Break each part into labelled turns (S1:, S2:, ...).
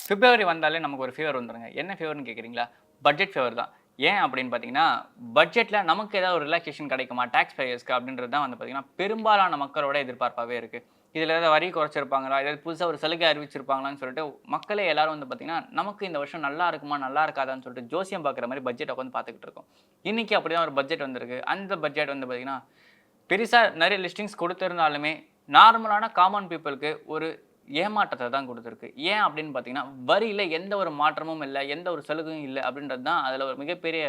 S1: பிப்ரவரி வந்தாலே நமக்கு ஒரு ஃபீவர் வந்துருங்க. என்ன ஃபீவர்ன்னு கேட்குறீங்களா? பட்ஜெட் ஃபீவர் தான். ஏன் அப்படின்னு பார்த்தீங்கன்னா, பட்ஜெட்ல நமக்கு ஏதாவது ஒரு ரிலாக்சேஷன் கிடைக்குமா? டாக்ஸ் பேயர்ஸ்க்கு அப்படின்றது தான் வந்து பார்த்தீங்கன்னா, பெரும்பாலான மக்களோட எதிர்பார்ப்பாவே இருக்கு. இதில ஏதாவது வரி குறைச்சிருப்பாங்களா? ஏதாவது புதுசா ஒரு சலுகை அறிவிச்சிருப்பாங்களான்னு சொல்லிட்டு, மக்களே எல்லாரும் வந்து பார்த்தீங்கன்னா, நமக்கு இந்த வருஷம் நல்லா இருக்குமா? நல்லா இருக்காதான்னு சொல்லிட்டு ஜோசியம் பார்க்குற மாரி பட்ஜெட்ட உட்காந்து பார்த்துக்கிட்டு இருக்கோம். இன்னைக்கு அப்படிதான் ஒரு பட்ஜெட் வந்திருக்கு. அந்த பட்ஜெட் வந்து பார்த்தீங்கன்னா, பெருசா நெறைய லிஸ்டிங்ஸ் குடுத்திருந்தாலுமே, நார்மலான காமன் பீப்பிள்க்கு ஒரு ஏமாற்றத்த தான் குடுத்திருக்கு. ஏன் அப்படின்னு பார்த்தீங்கன்னா, வரியில எந்த ஒரு மாற்றமும் இல்ல, எந்த ஒரு சலுகையும் இல்ல அப்படின்றது தான் அதுல ஒரு மிகப்பெரிய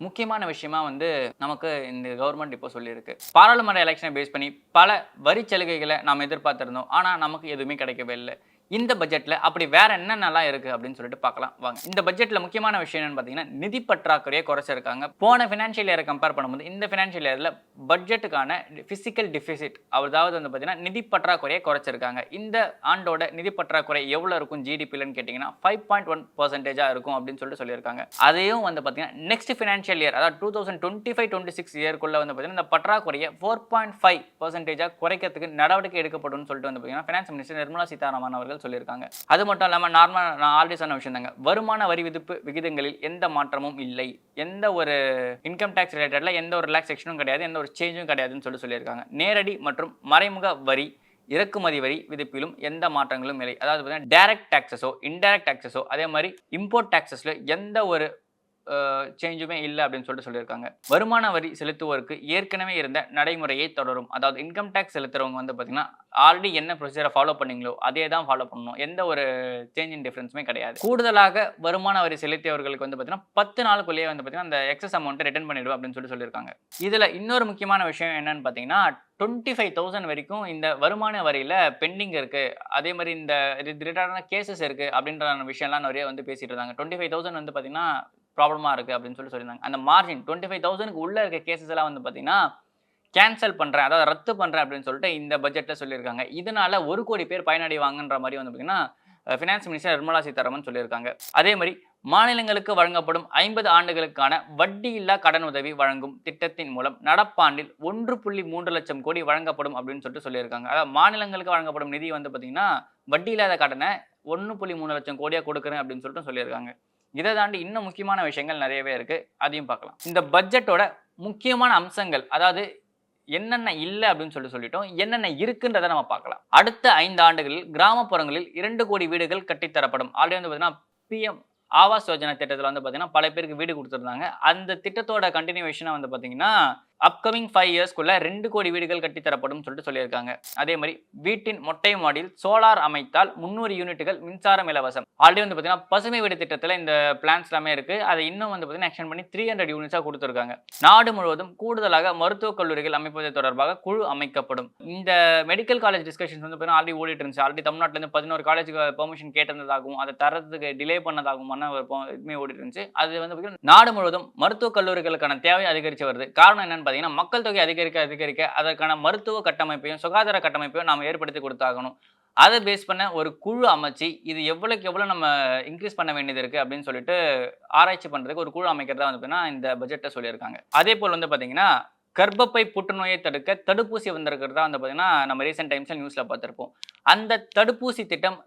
S1: முக்கியமான விஷயமா வந்து நமக்கு இந்த கவர்மெண்ட் இப்போ சொல்லியிருக்கு. பாராளுமன்ற எலக்ஷன பேஸ் பண்ணி பல வரி சலுகைகள நாம எதிர்பார்த்திருந்தோம். ஆனா, நமக்கு எதுவுமே கிடைக்கவே இல்ல. இந்த பட்ஜெட்ல அப்படி வேற என்னென்னலாம் இருக்கு அப்படின்னு சொல்லிட்டு பார்க்கலாம் வாங்க. இந்த பட்ஜெட்ல முக்கியமான விஷயம் என்னன்னு பார்த்தீங்கன்னா, நிதி பற்றாக்குறைய குறைச்சிருக்காங்க. போன ஃபினான்ஷியல் இயர கம்பேர் பண்ணும்போது இந்த ஃபினான்ஷியல் இயர்ல பட்ஜெட்டுக்கான பிசிக்கல் டெபிசிட் அதாவது வந்து பார்த்தீங்கன்னா, நிதி பற்றாக்குறைய குறைச்சிருக்காங்க. இந்த ஆண்டோட நிதி பற்றாக்குறை எவ்வளவு இருக்கும் ஜிடிபிலன்னு கேட்டீங்கன்னா 5.1% இருக்கும் அப்படின்னு சொல்லிட்டு சொல்லியிருக்காங்க. அதையும் வந்து பார்த்தீங்கன்னா, நெக்ஸ்ட் ஃபினான்ஷியல் இயர் அதாவது 2025-26 இயர்க்குள்ள வந்து பார்த்தீங்கன்னா, இந்த பற்றாக்குறைய 4.5% குறைக்கிறதுக்கு நடவடிக்கை எடுக்கப்படும்னு சொல்லிட்டு வந்து பார்த்தீங்கன்னா, ஃபினான்ஸ் மினிஸ்டர் நிர்மலா சீதாராமன் அவர்கள் சொல்லியிருக்காங்க. அது மட்டும் இல்லாம நார்மலா நான் ஆல்ரெடி சொன்ன விஷயம் தாங்க. வருமான வரி விதிப்பு விகிதங்களில் எந்த மாற்றமும் இல்லை. எந்த ஒரு இன்கம் டாக்ஸ் ரிலேட்டட்ல எந்த ஒரு ரிலாக்சேஷனும் கிடையாது. எந்த ஒரு சேஞ்சும் கிடையாதுன்னு சொல்லியிருக்காங்க. நேரடி மற்றும் மறைமுக வரி இறக்குமதி வரி விதிப்பிலும் எந்த மாற்றங்களும் இல்லை. அதாவது பார்த்தீங்கன்னா டைரக்ட் டாக்ஸஸோ, இன்டைரக்ட் டாக்ஸஸோ அதே மாரி இம்போர்ட் டாக்ஸஸ்ல எந்த ஒரு சேஞ்சுமே இல்ல அப்படின்னு சொல்லிட்டு சொல்லியிருக்காங்க. வருமான வரி செலுத்துவோருக்கு ஏற்கனவே இருந்த நடைமுறையை தொடரும். அதாவது இன்கம் டாக்ஸ் செலுத்துறவங்க வந்து பார்த்தீங்கன்னா, ஆல்ரெடி என்ன ப்ரொசீஜர ஃபாலோ பண்ணீங்களோ, அதே தான் ஃபாலோ பண்ணணும். எந்த ஒரு சேஞ்ச் இன் டிஃபரன்ஸுமே கிடையாது. கூடுதலாக வருமான வரி செலுத்தியவர்களுக்கு வந்து பார்த்தீங்கன்னா, 10 நாளுக்குள்ளேயே வந்து பார்த்தீங்கன்னா, அந்த எக்ஸஸ் அமௌண்ட்ட ரிட்டர்ன் பண்ணிடுவோம் அப்படின்னு சொல்லியிருக்காங்க. இதுல இன்னொரு முக்கியமான விஷயம் என்னன்னு பார்த்தீங்கன்னா, 25,000 வரைக்கும் இந்த வருமான வரியில பெண்டிங் இருக்கு. அதே மாரி இந்த ரிலேட்டடான கேஸஸ் இருக்கு அப்படின்ற விஷயம்லாம் நெறைய வந்து பேசிட்டு இருந்தாங்க. 25,000 வந்து பார்த்தீங்கன்னா ப்ராப்ளமா இருக்கு அப்படின்னு சொல்லியிருந்தாங்க. அந்த மார்ஜின் 25,000க்கு உள்ள இருக்க கேஸஸ் எல்லாம் வந்து பார்த்தீங்கன்னா, கேன்சல் பண்றேன். அதாவது ரத்து பண்றேன் அப்படின்னு சொல்லிட்டு இந்த பட்ஜெட்ல சொல்லியிருக்காங்க. இதனால 1,00,00,000 பேர் பயனடைவாங்கன்ற மாரி வந்து பார்த்தீங்கன்னா, ஃபினான்ஸ் மினிஸ்டர் நிர்மலா சீதாராமன் சொல்லியிருக்காங்க. அதே மாரி மாநிலங்களுக்கு வழங்கப்படும் 50 ஆண்டுகளுக்கான வட்டியில்லா கடனுதவி வழங்கும் திட்டத்தின் மூலம் நடப்பாண்டில் 1.3 லட்சம் கோடி வழங்கப்படும் அப்படின்னு சொல்லிட்டு சொல்லியிருக்காங்க. அதாவது மாநிலங்களுக்கு வழங்கப்படும் நிதி வந்து பார்த்தீங்கன்னா, வட்டி இல்லாத கடன 1.3 லட்சம் கோடியா கொடுக்குறேன் அப்படின்னு சொல்லிட்டு சொல்லியிருக்காங்க. இத தாண்டி இன்னும் முக்கியமான விஷயங்கள் நெறையவே இருக்கு. அதையும் பார்க்கலாம். இந்த பட்ஜெட்டோட முக்கியமான அம்சங்கள் அதாவது என்னென்ன இல்ல அப்படின்னு சொல்லிட்டோம். என்னென்ன இருக்குன்றத நம்ம பார்க்கலாம். அடுத்த 5 ஆண்டுகளில் கிராமப்புறங்களில் 2,00,00,000 வீடுகள் கட்டித் தரப்படும். ஆல்ரெடி வந்து பார்த்தீங்கன்னா, பிஎம் ஆவாஸ் யோஜனா திட்டத்தில வந்து பார்த்தீங்கன்னா, பல பேருக்கு வீடு குடுத்திருந்தாங்க. அந்த திட்டத்தோட கன்டினியூவேஷனா வந்து பார்த்தீங்கன்னா, அப்கமிங் 5 இயர்ஸ்க்குள்ள 2,00,00,000 வீடுகள் கட்டித் தரப்படும்னு சொல்லிட்டு சொல்லியிருக்காங்க. அதே மாரி வீட்டின் மொட்டை மாடியில் சோலார் அமைத்தால் 300 யூனிட்டுகள் மின்சாரம் இலவசம். ஆல்ரெடி வந்து பார்த்தீங்கன்னா, பசுமை வீடு திட்டத்தில இந்த பிளான்ஸ் எல்லாமே இருக்கு. அதை இன்னும் வந்து பார்த்தீங்கன்னா, எக்ஸ்டெண்ட் பண்ணி 300 யூனிட்ஸா குடுத்திருக்காங்க. நாடு முழுவதும் கூடுதலாக மருத்துவக் கல்லூரிகள் அமைப்பது தொடர்பாக குழு அமைக்கப்படும். இந்த மெடிக்கல் காலேஜ் டிஸ்கஷன்ஸ் வந்து பார்த்தீங்கன்னா, ஆல்ரெடி ஓடிட்டு இருந்துச்சு. ஆல்ரெடி தமிழ்நாட்டில இருந்து 11 காலேஜ்க்கு பெர்மிஷன் கேட்டிருந்ததாகவும், அதை தர்றதுக்கு டிலே பண்ணதாகுமான ஒரு இதுவுமே ஓடிட்டு இருந்துச்சு. அது வந்து பார்த்தீங்கன்னா, நாடு முழுவதும் மருத்துவக் கல்லூரிகளுக்கான தேவை அதிகரிச்சு வருது. காரணம் என்னன்னு பார்த்தீங்கன்னா, மக்கள் தொகை அதிகரிக்க அதற்கான மருத்துவ கட்டமைப்பையும், சுகாதார கட்டமைப்பையும் நாம ஏற்படுத்தி குடுத்தாகணும். அத பேஸ் பண்ண ஒரு குழு அமைச்சு, இது எவ்வளவுக்கு எவ்வளவு நம்ம இன்கிரீஸ் பண்ண வேண்டியது இருக்கு அப்படின்னு சொல்லிட்டு ஆராய்ச்சி பண்றதுக்கு ஒரு குழு அமைக்கிறதா வந்து பார்த்தீங்கன்னா, இந்த பட்ஜெட்ல சொல்லியிருக்காங்க. அதேபோல் வந்து பார்த்தீங்கன்னா, கர்ப்பப்பை புற்றுநோயை தடுக்க தடுப்பூசி வந்திருக்கிறதா வந்து பார்த்தீங்கன்னா, நம்ம ரீசென்ட் டைம்ஸ்ல நியூஸ்ல பார்த்திருப்போம். அந்த தடுப்பூசி திட்டம்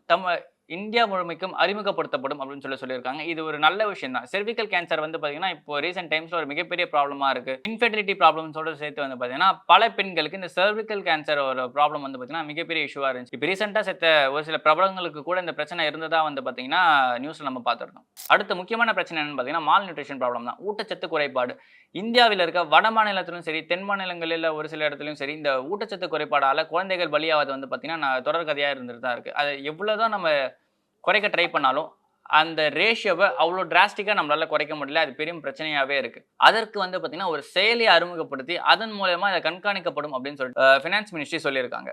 S1: இந்தியா முழுமைக்கும் அறிமுகப்படுத்தப்படும் அப்படின்னு சொல்லியிருக்காங்க. இது ஒரு நல்ல விஷயம் தான். செர்விக்கல் கேன்சர் வந்து பார்த்தீங்கன்னா, இப்போ ரீசென்ட் டைம்ஸ்ல ஒரு மிகப்பெரிய ப்ராப்ளமா இருக்கு. இன்ஃபெர்டிலிட்டி ப்ராப்ளம்ஸோட சேர்த்து வந்து பார்த்தீங்கன்னா, பல பெண்களுக்கு இந்த செர்விக்கல் கேன்சர் ஒரு ப்ராப்ளம் வந்து பார்த்தீங்கன்னா, மிகப்பெரிய இஷ்யூவா இருந்துச்சு. இப்போ ரீசென்ட்டா செத்த ஒரு சில பிரபலங்களுக்கு கூட இந்த பிரச்சனை இருந்ததா வந்து பார்த்தீங்கன்னா, நியூஸ்ல நம்ம பார்த்திருந்தோம். அடுத்த முக்கியமான பிரச்சனை என்னன்னு பார்த்தீங்கன்னா, மால் நியூட்ரிஷன் ப்ராப்ளம் தான். ஊட்டச்சத்து குறைபாடு. இந்தியாவில இருக்க வட மாநிலத்திலும் சரி, தென் மாநிலங்களில ஒரு சில இடத்துலயும் சரி, இந்த ஊட்டச்சத்து குறைபாடால குழந்தைகள் பலியாவது வந்து பார்த்தீங்கன்னா, தொடர் கதையா இருந்துட்டு தான் இருக்கு. அது எவ்வளவுதான் நம்ம குறைக்க ட்ரை பண்ணாலும், அந்த ரேஷியோவ அவ்ளோ டிராஸ்டிக்கா நம்மளால குறைக்க முடியல. அது பெரும் பிரச்சனையாவே இருக்கு. அதற்கு வந்து பார்த்தீங்கன்னா, ஒரு செயலிய அறிமுகப்படுத்தி, அதன் மூலியமா இத கண்காணிக்கப்படும் அப்படின்னு சொல்லிட்டு ஃபினான்ஸ் மினிஸ்ட்ரி சொல்லியிருக்காங்க.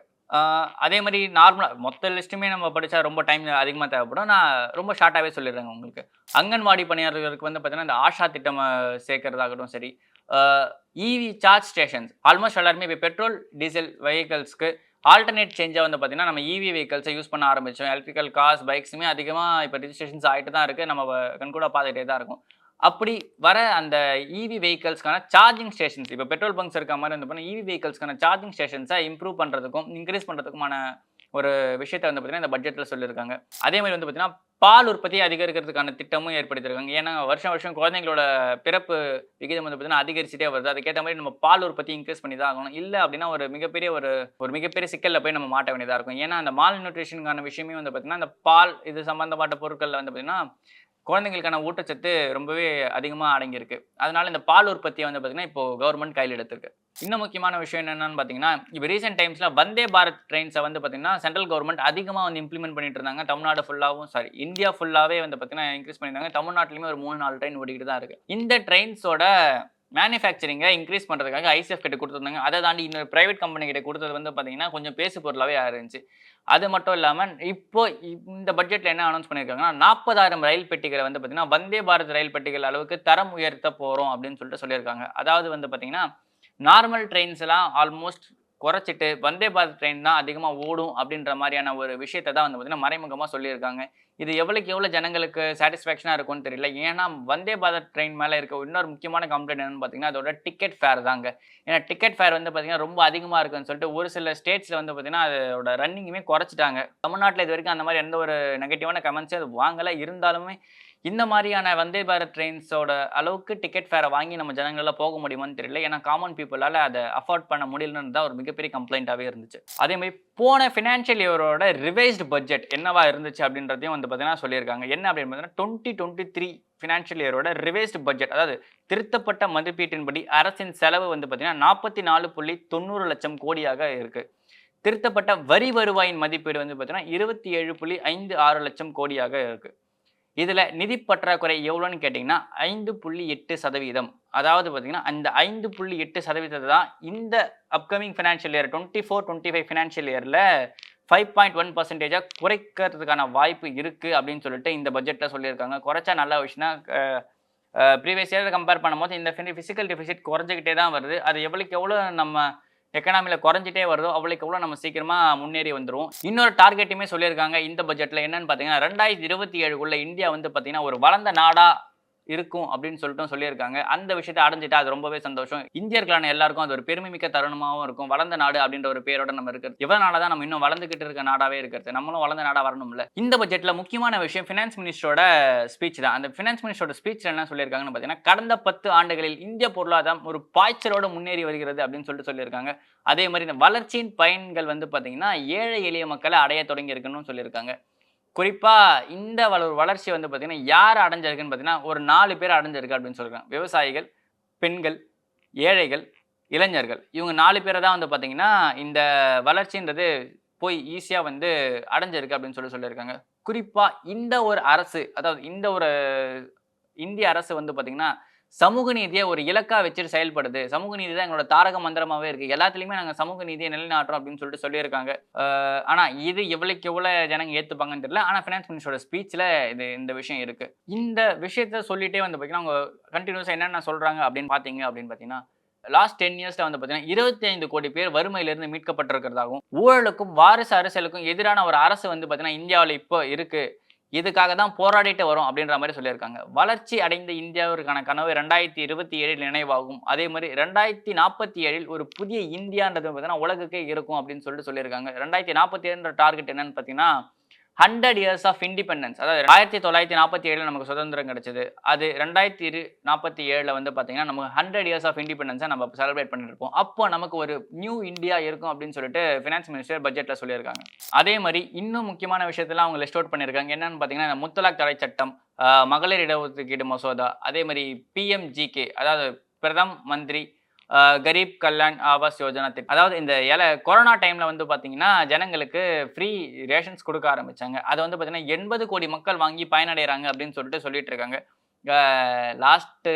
S1: அதே மாரி நார்மலா மொத்த லிஸ்ட்டுமே நம்ம படிச்சா ரொம்ப டைம் அதிகமா தேவைப்படும். நான் ரொம்ப ஷார்ட்டாவே சொல்லிடுறேங்க உங்களுக்கு. அங்கன்வாடி பணியாளர்களுக்கு வந்து பார்த்தீங்கன்னா, இந்த ஆஷா திட்டம் சேர்க்கிறதாகட்டும் சரி, அ ஈவி சார்ஜ் ஸ்டேஷன்ஸ் ஆல்மோஸ்ட் எல்லாருமே இப்ப பெட்ரோல், டீசல் வெஹிக்கிள்ஸ்க்கு ஆல்டர்னேட் சேஞ்சா வந்து பார்த்தீங்கன்னா, நம்ம ஈவி வெஹிக்கிள்ஸ யூஸ் பண்ண ஆரம்பிச்சோம். எலக்ட்ரிக்கல் கார்ஸ், பைக்ஸுமே அதிகமா இப்ப ரிஜிஸ்ட்ரேஷன்ஸ் ஆயிட்டு தான் இருக்கு. நம்ம கண்கூடா பார்த்துட்டே தான் இருக்கோம். அப்படி வர அந்த ஈவி வெஹிக்கிள்ஸ்க்கான சார்ஜிங் ஸ்டேஷன்ஸ் இப்ப பெட்ரோல் பங்க்ஸ் இருக்க மாரி வந்து பார்த்தீங்கன்னா, ஈவி வெஹிக்கிள்ஸ்க்கான சார்ஜிங் ஸ்டேஷன்ஸ இம்ப்ரூவ் பண்றதுக்கும், இன்கிரீஸ் பண்றதுக்குமான ஒரு விஷயத்தை வந்து பார்த்தீங்கன்னா இந்த பட்ஜெட்டில் சொல்லியிருக்காங்க. அதே மாதிரி வந்து பார்த்தீங்கன்னா பால் உற்பத்தியை அதிகரிக்கிறதுக்கான திட்டமும் ஏற்படுத்தியிருக்காங்க. ஏன்னா வருஷம் வருஷம் குழந்தைங்களோட பிறப்பு விகிதம் வந்து பார்த்தீங்கன்னா அதிகரிச்சுட்டே வருது. அதுக்கேற்ற மாதிரி நம்ம பால் உற்பத்தி இன்க்ரீஸ் பண்ணி தான் ஆகணும். இல்ல அப்படின்னா ஒரு மிகப்பெரிய சிக்கல்ல போய் நம்ம மாட்ட வேண்டியதா இருக்கும். ஏன்னா அந்த மால் நியூட்ரிஷனுக்கான விஷயமே வந்து பார்த்தீங்கன்னா, அந்த பால் இது சம்பந்தப்பட்ட பொருட்கள்ல வந்து பார்த்தீங்கன்னா குழந்தைங்களுக்கான ஊட்டச்சத்து ரொம்பவே அதிகமா அடங்கியிருக்கு. அதனால இந்த பால் உற்பத்திய வந்து பார்த்தீங்கன்னா, இப்போ கவர்மெண்ட் கையில எடுத்திருக்கு. இன்னும் முக்கியமான விஷயம் என்னன்னு பார்த்தீங்கன்னா, இப்ப ரீசென்ட் டைம்ஸ்ல வந்தே பாரத் ட்ரெயின்ஸ வந்து பார்த்தீங்கன்னா, சென்ட்ரல் கவர்மெண்ட் அதிகமா வந்து இம்ப்ளிமெண்ட் பண்ணிட்டு இருந்தாங்க. தமிழ்நாடு ஃபுல்லாவும் சாரி இந்தியா ஃபுல்லாவே வந்து பார்த்தீங்கன்னா, இன்கிரீஸ் பண்ணியிருந்தாங்க. தமிழ்நாட்டிலுமே ஒரு 3, 4 ட்ரெயின் ஓடிக்கிட்டு தான் இருக்கு. இந்த ட்ரெயின்ஸோட மேனுஃபேக்சரிங்க இன்கிரீஸ் பண்றதுக்காக ஐசிஎஃப் கிட்ட குடுத்திருந்தாங்க. அத தாண்டி இன்னொரு பிரைவேட் கம்பெனி கிட்ட குடுத்தது வந்து பார்த்தீங்கன்னா, கொஞ்சம் பேசு பொருளாவே இருந்துச்சு. அது மட்டும் இல்லாம இப்போ இந்த பட்ஜெட்ல என்ன அனௌன்ஸ் பண்ணியிருக்காங்கன்னா, 40,000 ரயில் பெட்டிகள வந்து பார்த்தீங்கன்னா, வந்தே பாரத் ரயில் பெட்டிகள் அளவுக்கு தரம் உயர்த்த போறோம் அப்படின்னு சொல்லிட்டு சொல்லியிருக்காங்க. அதாவது வந்து பார்த்தீங்கன்னா, நார்மல் ட்ரெயின்ஸ்லாம் ஆல்மோஸ்ட் குறைச்சிட்டு, வந்தே பாரத் ட்ரெயின் தான் அதிகமா ஓடும் அப்படின்ற மாரியான ஒரு விஷயத்த தான் வந்து பார்த்தீங்கன்னா, மறைமுகமா சொல்லியிருக்காங்க. இது எவ்வளவுக்கு எவ்வளோ ஜனங்களுக்கு சாட்டிஸ்ஃபேக்ஷனா இருக்கும்னு தெரியல. ஏன்னா, வந்தே பாரத் ட்ரெயின் மேல இருக்க இன்னொரு முக்கியமான கம்ப்ளைண்ட் என்னன்னு பார்த்தீங்கன்னா, அதோட டிக்கெட் ஃபேர் தாங்க. ஏன்னா டிக்கெட் ஃபேர் வந்து பார்த்தீங்கன்னா, ரொம்ப அதிகமா இருக்குன்னு சொல்லிட்டு ஒரு சில ஸ்டேட்ஸ்ல வந்து பார்த்தீங்கன்னா, அதோட ரன்னிங்குமே குறைச்சுட்டாங்க. தமிழ்நாட்ல இதுவரைக்கும் அந்த மாரி எந்த ஒரு நெகட்டிவான கமெண்ட்ஸும் அது வாங்கல. இருந்தாலுமே இந்த மாரியான வந்தே பாரத் ட்ரெயின்ஸோட அளவுக்கு டிக்கெட் ஃபேர வாங்கி நம்ம ஜனங்களால போக முடியுமான்னு தெரியல. ஏன்னா காமன் பீப்பிளால அத அஃபோர்ட் பண்ண முடியலன்னு தான் ஒரு மிகப்பெரிய கம்ப்ளைண்ட்டாவே இருந்துச்சு. அதே மாரி போன ஃபினான்ஷியல் இயரோட ரிவைஸ்டு பட்ஜெட் என்னவா இருந்துச்சு அப்படின்றதையும் வந்து பார்த்தீங்கன்னா சொல்லியிருக்காங்க. என்ன அப்படின்னு பார்த்தீங்கன்னா 2023 ஃபினான்ஷியல் இயரோட ரிவைஸ்டு பட்ஜெட் அதாவது திருத்தப்பட்ட மதிப்பீட்டின்படி அரசின் செலவு வந்து பார்த்தீங்கன்னா 44.90 லட்சம் கோடியாக இருக்கு. திருத்தப்பட்ட வரி வருவாயின் மதிப்பீடு வந்து பார்த்தீங்கன்னா 27.56 லட்சம் கோடியாக இருக்கு. இதுல நிதி பற்றாக்குறை எவ்வளோன்னு கேட்டீங்கன்னா 5.8%. அதாவது பார்த்தீங்கன்னா, அந்த 5.8% தான் இந்த அப்கமிங் ஃபினான்ஷியல் இயர் 24, 25 ஃபினான்ஷியல் இயர்ல 5.1% குறைக்கிறதுக்கான வாய்ப்பு இருக்கு அப்படின்னு சொல்லிட்டு இந்த பட்ஜெட்ல சொல்லியிருக்காங்க. குறைச்சா நல்ல விஷயம் தான். ப்ரீவியஸ் இயர் கம்பேர் பண்ணும்போது இந்த பிசிக்கல் டெபிசிட் குறைஞ்சுக்கிட்டே தான் வருது. அது எவ்வளவுக்கு எவ்வளோ நம்ம எக்கனாமில குறைஞ்சிட்டே வருதோ, அவ்வளவுக்கு எவ்வளோ நம்ம சீக்கிரமா முன்னேறி வந்துருவோம். இன்னொரு டார்கெட்டுமே சொல்லியிருக்காங்க இந்த பட்ஜெட்ல என்னன்னு பார்த்தீங்கன்னா, 2027க்குள்ள இந்தியா வந்து பார்த்தீங்கன்னா, ஒரு வளர்ந்த நாடா இருக்கும் அப்படின்னு சொல்லிட்டும் சொல்லியிருக்காங்க. அந்த விஷயத்த அடைஞ்சிட்டா அது ரொம்பவே சந்தோஷம். இந்தியர்களான எல்லாருக்கும் அது ஒரு பெருமைமிக்க தருணமாவும் இருக்கும். வளர்ந்த நாடு அப்படின்ற ஒரு பேரோட நம்ம இருக்கிறது. எவ்வளவு தான் நம்ம இன்னும் வளர்ந்துகிட்டு இருக்க நாடாவே இருக்கிறது. நம்மளும் வளர்ந்த நாடா வரணும்ல. இந்த பட்ஜெட்ல முக்கியமான விஷயம் ஃபினான்ஸ் மினிஸ்டரோட ஸ்பீச் தான். அந்த ஃபினான்ஸ் மினிஸ்டரோட ஸ்பீச்ல என்ன சொல்லியிருக்காங்கன்னு பார்த்தீங்கன்னா, கடந்த 10 ஆண்டுகளில் இந்திய பொருளாதாரம் ஒரு பாய்ச்சலோட முன்னேறி வருகிறது அப்படின்னு சொல்லிட்டு சொல்லியிருக்காங்க. அதே மாதிரி இந்த வளர்ச்சியின் பயன்கள் வந்து பார்த்தீங்கன்னா, ஏழை எளிய மக்களை அடைய தொடங்கி இருக்குன்னு சொல்லியிருக்காங்க. குறிப்பா இந்த வளர்ச்சி வந்து பார்த்தீங்கன்னா, யார் அடைஞ்சிருக்குன்னு பார்த்தீங்கன்னா, ஒரு 4 பேர் அடைஞ்சிருக்கு அப்படின்னு சொல்றாங்க. விவசாயிகள், பெண்கள், ஏழைகள், இளைஞர்கள். இவங்க 4 பேர தான் வந்து பார்த்தீங்கன்னா, இந்த வளர்ச்சின்றது போய் ஈஸியா வந்து அடைஞ்சிருக்கு அப்படின்னு சொல்லியிருக்காங்க. குறிப்பா இந்த ஒரு அரசு, அதாவது இந்த ஒரு இந்திய அரசு வந்து பார்த்தீங்கன்னா, சமூக நீதிய ஒரு இலக்கா வச்சுட்டு செயல்படுது. சமூக நீதி தான் எங்களோட தாரக மந்திரமாவே இருக்கு. எல்லாத்துலயுமே நாங்க சமூக நீதிய நிலைநாட்டுறோம் அப்படின்னு சொல்லியிருக்காங்க. ஆனா இது எவ்வளவுக்கு எவ்வளோ ஜனங்க ஏத்துப்பாங்கன்னு தெரியல. ஆனா ஃபினான்ஸ் மினிஸ்டரோட ஸ்பீச்ல இந்த விஷயம் இருக்கு. இந்த விஷயத்த சொல்லிட்டே வந்து பார்த்தீங்கன்னா, அவங்க கன்டினியூஸா என்னென்ன சொல்றாங்க அப்படின்னு பார்த்தீங்கன்னா, லாஸ்ட் 10 இயர்ஸ்ல வந்து பார்த்தீங்கன்னா, 25 கோடி பேர் வறுமையிலிருந்து மீட்கப்பட்டிருக்கிறதாகவும், ஊழலுக்கும் வாரிசு அரசியலுக்கும் எதிரான ஒரு அரசு வந்து பார்த்தீங்கன்னா, இந்தியாவுல இப்போ இருக்கு. இதுக்காக தான் போராடிட்டு வரோம் அப்படின்ற மாரி சொல்லியிருக்காங்க. வளர்ச்சி அடைந்த இந்தியாவிற்கான கனவு 2027ல் நினைவாகும். அதே மாரி 2047ல் ஒரு புதிய இந்தியான்றது பார்த்தீங்கன்னா, உலகுக்கே இருக்கும் அப்படின்னு சொல்லியிருக்காங்க. 2047ன்ற டார்கெட் என்னன்னு பார்த்தீங்கன்னா, 100 இயர்ஸ் ஆஃப் இண்டிபெண்டன்ஸ். அதாவது 1947ல நமக்கு சுதந்திரம் கிடைச்சது. அது 2047ல வந்து பார்த்தீங்கன்னா, நமக்கு 100 இயர்ஸ் ஆஃப் இண்டிபெண்டன்ஸ நம்ம செலிப்ரேட் பண்ணிட்டு இருப்போம். அப்போ நமக்கு ஒரு நியூ இந்தியா இருக்கும் அப்படின்னு சொல்லிட்டு ஃபினான்ஸ் மினிஸ்டர் பட்ஜெட்ல சொல்லியிருக்காங்க. அதே மாரி இன்னும் முக்கியமான விஷயத்தலாம் அவங்க லிஸ்ட் அவுட் பண்ணியிருக்காங்க. என்னன்னு பார்த்தீங்கன்னா, இந்த முத்தலாக் தடை சட்டம், மகளிர் இடஒதுக்கீடு மசோதா, அதே மாரி பிஎம்ஜிகே அதாவது பிரதம் மந்திரி கரீப் கல்யாண் ஆவாஸ் யோஜனா திட்டம். அதாவது இந்த கொரோனா டைம்ல வந்து பார்த்தீங்கன்னா, ஜனங்களுக்கு ஃப்ரீ ரேஷன்ஸ் குடுக்க ஆரம்பிச்சாங்க. அத வந்து பார்த்தீங்கன்னா 80 கோடி மக்கள் வாங்கி பயனடைறாங்க அப்படின்னு சொல்லிட்டு இருக்காங்க. லாஸ்ட்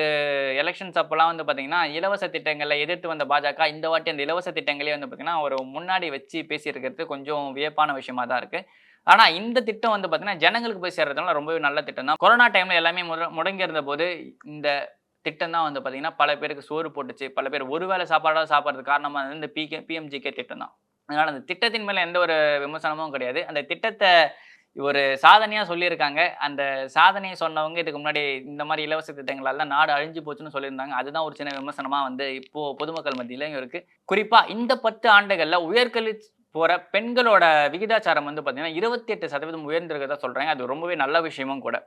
S1: எலக்ஷன்ஸ் அப்பலாம் வந்து பார்த்தீங்கன்னா, இலவச திட்டங்கள எதிர்த்து வந்த பாஜக இந்த வாட்டி அந்த இலவச திட்டங்களே வந்து பார்த்தீங்கன்னா, ஒரு முன்னாடி வச்சு பேசியிருக்கிறது கொஞ்சம் வியப்பான விஷயமா தான் இருக்கு. ஆனா இந்த திட்டம் வந்து பார்த்தீங்கன்னா, ஜனங்களுக்கு போய் சேர்றதுனால ரொம்பவே நல்ல திட்டம் தான். கொரோனா டைம்ல எல்லாமே முடங்கி இருந்தபோது இந்த திட்டம் தான் வந்து பார்த்தீங்கன்னா, பல பேருக்கு சோறு போட்டுச்சு. பல பேர் ஒரு வேளை சாப்பாடாவது சாப்பிடுறதுக்கு காரணமா இருந்தது இந்த பிஎம்ஜிகே திட்டம் தான். அதனால அந்த திட்டத்தின் மேல எந்த ஒரு விமர்சனமும் கிடையாது. அந்த திட்டத்த ஒரு சாதனையா சொல்லியிருக்காங்க. அந்த சாதனைய சொன்னவங்க இதுக்கு முன்னாடி இந்த மாரி இலவச திட்டங்களால நாடு அழிஞ்சு போச்சுன்னு சொல்லியிருந்தாங்க. அதுதான் ஒரு சின்ன விமர்சனமா வந்து இப்போ பொதுமக்கள் மத்தியிலயும் இருக்கு. குறிப்பா இந்த 10 ஆண்டுகள்ல போற பெண்களோட விகிதாச்சாரம் வந்து பார்த்தீங்கன்னா 28% உயர்ந்திருக்கிறதா சொல்றாங்க. அது ரொம்பவே நல்ல விஷயமும் கூட.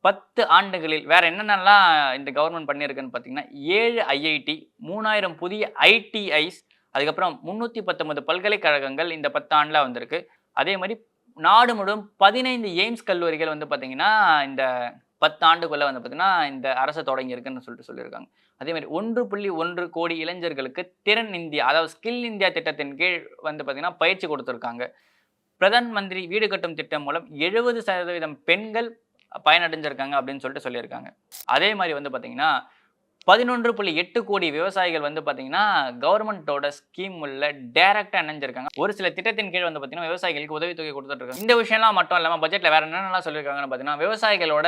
S1: 10 ஆண்டுகளில் வேற என்னென்னலாம் இந்த கவர்மெண்ட் பண்ணியிருக்குன்னு பார்த்தீங்கன்னா, 7 ஐஐடி, 3000 புதிய ஐடிஐஸ், அதுக்கப்புறம் 319 பல்கலைக்கழகங்கள் இந்த 10 ஆண்டுல வந்திருக்கு. அதே மாரி நாடு முழுவதும் 15 எய்ம்ஸ் கல்லூரிகள் வந்து பார்த்தீங்கன்னா, இந்த 10 ஆண்டுக்குள்ள வந்து பார்த்தீங்கன்னா, இந்த அரசு தொடங்கியிருக்குன்னு சொல்லியிருக்காங்க. அதே மாரி 1.1 கோடி இளைஞர்களுக்கு திறன் இந்தியா, அதாவது ஸ்கில் இந்தியா திட்டத்தின் கீழ் வந்து பார்த்தீங்கன்னா, பயிற்சி குடுத்திருக்காங்க. பிரதான் மந்திரி வீடு கட்டும் திட்டம் மூலம் 70% பெண்கள் பயனடைஞ்சிருக்காங்க அப்படின்னு சொல்லியிருக்காங்க. அதே மாரி வந்து பார்த்தீங்கன்னா, 11.8 கோடி விவசாயிகள் வந்து பார்த்தீங்கன்னா, கவர்மெண்ட்டோட ஸ்கீம் உள்ள டைரக்ட்டா இணைஞ்சிருக்காங்க. ஒரு சில திட்டத்தின் கீழ் வந்து பார்த்தீங்கன்னா, விவசாயிகளுக்கு உதவித்தொகை குடுத்துட்டு இருக்காங்க. இந்த விஷயம்லாம் மட்டும் இல்லாம பட்ஜெட்ல வேற என்னென்னலாம் சொல்லியிருக்காங்கன்னு பார்த்தீங்கன்னா, விவசாயிகளோட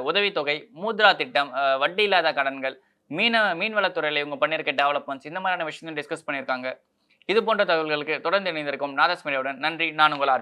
S1: உதவித்தொகை, முத்ரா திட்டம், வட்டி இல்லாத கடன்கள், மீன்வளத்துறையில இவங்க பண்ணியிருக்க டெவலப்மெண்ட்ஸ் இந்த மாதிரியான விஷயத்தையும் டிஸ்கஸ் பண்ணியிருக்காங்க. இது போன்ற தகவல்களுக்கு தொடர்ந்து இணைந்திருக்கும் நாதஸ் மீடியாவுடன் நன்றி. நான் உங்கள் ஆர்.